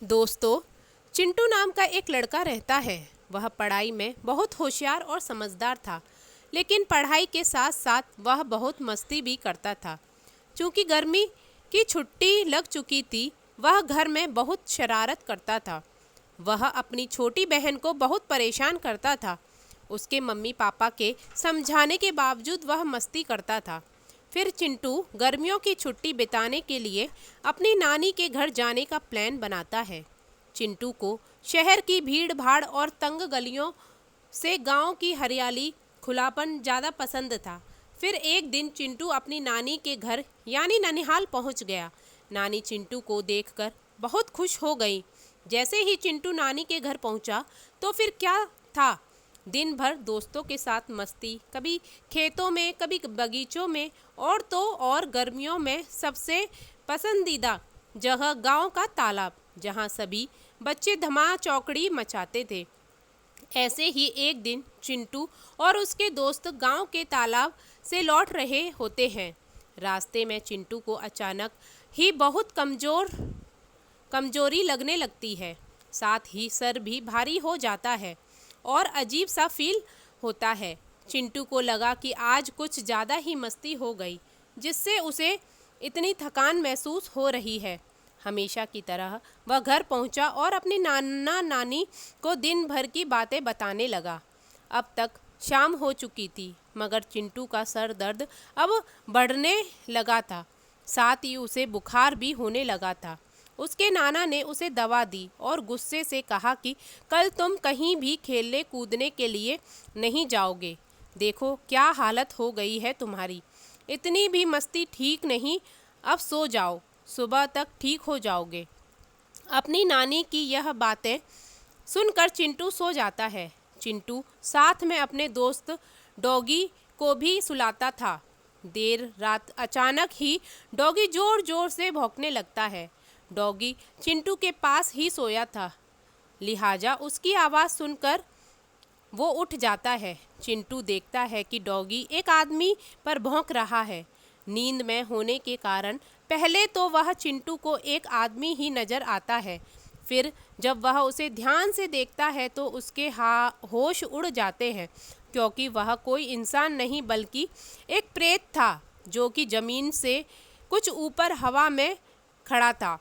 दोस्तों, चिंटू नाम का एक लड़का रहता है। वह पढ़ाई में बहुत होशियार और समझदार था, लेकिन पढ़ाई के साथ साथ वह बहुत मस्ती भी करता था। चूंकि गर्मी की छुट्टी लग चुकी थी, वह घर में बहुत शरारत करता था। वह अपनी छोटी बहन को बहुत परेशान करता था। उसके मम्मी पापा के समझाने के बावजूद वह मस्ती करता था। फिर चिंटू गर्मियों की छुट्टी बिताने के लिए अपनी नानी के घर जाने का प्लान बनाता है। चिंटू को शहर की भीड़ भाड़ और तंग गलियों से गांव की हरियाली खुलापन ज़्यादा पसंद था। फिर एक दिन चिंटू अपनी नानी के घर यानी ननिहाल पहुंच गया। नानी चिंटू को देखकर बहुत खुश हो गई। जैसे ही चिंटू नानी के घर पहुंचा तो फिर क्या था, दिन भर दोस्तों के साथ मस्ती, कभी खेतों में कभी बगीचों में, और तो और गर्मियों में सबसे पसंदीदा जगह गांव का तालाब, जहां सभी बच्चे धमा चौकड़ी मचाते थे। ऐसे ही एक दिन चिंटू और उसके दोस्त गांव के तालाब से लौट रहे होते हैं। रास्ते में चिंटू को अचानक ही बहुत कमजोरी लगने लगती है। साथ ही सर भी भारी हो जाता है और अजीब सा फील होता है। चिंटू को लगा कि आज कुछ ज़्यादा ही मस्ती हो गई, जिससे उसे इतनी थकान महसूस हो रही है। हमेशा की तरह वह घर पहुंचा और अपनी नाना नानी को दिन भर की बातें बताने लगा। अब तक शाम हो चुकी थी, मगर चिंटू का सर दर्द अब बढ़ने लगा था। साथ ही उसे बुखार भी होने लगा था। उसके नाना ने उसे दवा दी और गुस्से से कहा कि कल तुम कहीं भी खेलने कूदने के लिए नहीं जाओगे। देखो क्या हालत हो गई है तुम्हारी, इतनी भी मस्ती ठीक नहीं, अब सो जाओ, सुबह तक ठीक हो जाओगे। अपनी नानी की यह बातें सुनकर चिंटू सो जाता है। चिंटू साथ में अपने दोस्त डॉगी को भी सुलाता था। देर रात अचानक ही डॉगी जोर जोर से भौंकने लगता है। डॉगी चिंटू के पास ही सोया था, लिहाजा उसकी आवाज़ सुनकर वो उठ जाता है। चिंटू देखता है कि डॉगी एक आदमी पर भौंक रहा है। नींद में होने के कारण पहले तो वह चिंटू को एक आदमी ही नज़र आता है। फिर जब वह उसे ध्यान से देखता है तो उसके होश उड़ जाते हैं, क्योंकि वह कोई इंसान नहीं बल्कि एक प्रेत था, जो कि ज़मीन से कुछ ऊपर हवा में खड़ा था।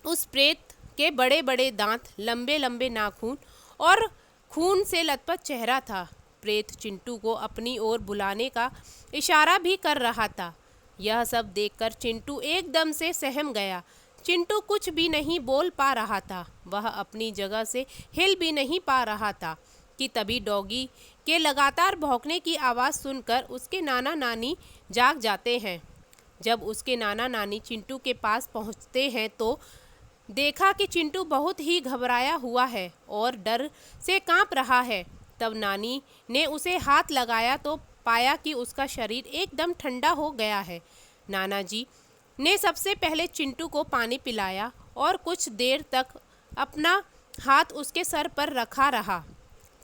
उस प्रेत के बड़े बड़े दांत, लंबे लंबे नाखून और खून से लथपथ चेहरा था। प्रेत चिंटू को अपनी ओर बुलाने का इशारा भी कर रहा था। यह सब देखकर चिंटू एकदम से सहम गया। चिंटू कुछ भी नहीं बोल पा रहा था, वह अपनी जगह से हिल भी नहीं पा रहा था कि तभी डॉगी के लगातार भौंकने की आवाज़ सुनकर उसके नाना नानी जाग जाते हैं। जब उसके नाना नानी चिंटू के पास पहुंचते हैं तो देखा कि चिंटू बहुत ही घबराया हुआ है और डर से कांप रहा है। तब नानी ने उसे हाथ लगाया तो पाया कि उसका शरीर एकदम ठंडा हो गया है। नाना जी ने सबसे पहले चिंटू को पानी पिलाया और कुछ देर तक अपना हाथ उसके सर पर रखा रहा।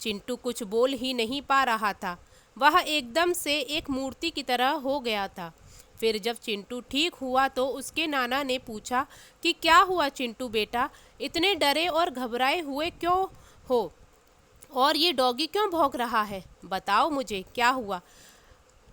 चिंटू कुछ बोल ही नहीं पा रहा था, वह एकदम से एक मूर्ति की तरह हो गया था। फिर जब चिंटू ठीक हुआ तो उसके नाना ने पूछा कि क्या हुआ चिंटू बेटा, इतने डरे और घबराए हुए क्यों हो, और ये डॉगी क्यों भौंक रहा है, बताओ मुझे क्या हुआ।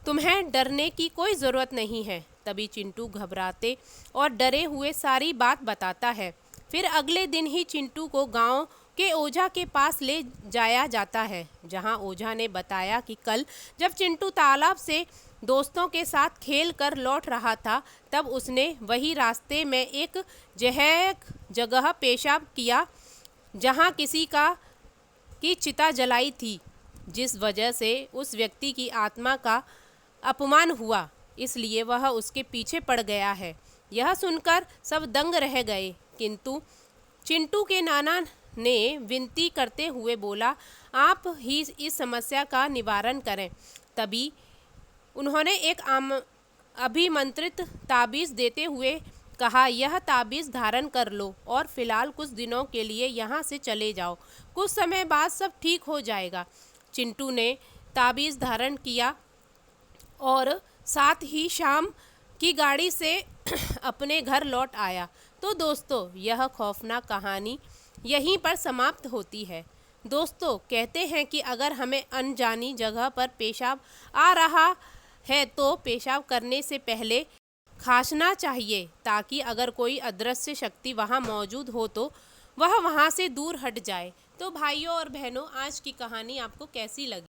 तुम्हें डरने की कोई ज़रूरत नहीं है। तभी चिंटू घबराते और डरे हुए सारी बात बताता है। फिर अगले दिन ही चिंटू को गांव के ओझा के पास ले जाया जाता है, जहां ओझा ने बताया कि कल जब चिंटू तालाब से दोस्तों के साथ खेल कर लौट रहा था, तब उसने वही रास्ते में एक जगह पेशाब किया जहां किसी की चिता जलाई थी, जिस वजह से उस व्यक्ति की आत्मा का अपमान हुआ, इसलिए वह उसके पीछे पड़ गया है। यह सुनकर सब दंग रह गए, किंतु चिंटू के नाना ने विनती करते हुए बोला, आप ही इस समस्या का निवारण करें। तभी उन्होंने एक अभिमंत्रित ताबीज़ देते हुए कहा, यह ताबीज़ धारण कर लो और फिलहाल कुछ दिनों के लिए यहाँ से चले जाओ, कुछ समय बाद सब ठीक हो जाएगा। चिंटू ने ताबीज़ धारण किया और साथ ही शाम की गाड़ी से अपने घर लौट आया। तो दोस्तों यह खौफनाक कहानी यहीं पर समाप्त होती है। दोस्तों कहते हैं कि अगर हमें अनजानी जगह पर पेशाब आ रहा है तो पेशाब करने से पहले खांसना चाहिए, ताकि अगर कोई अदृश्य शक्ति वहाँ मौजूद हो तो वह वहाँ से दूर हट जाए। तो भाइयों और बहनों, आज की कहानी आपको कैसी लगी?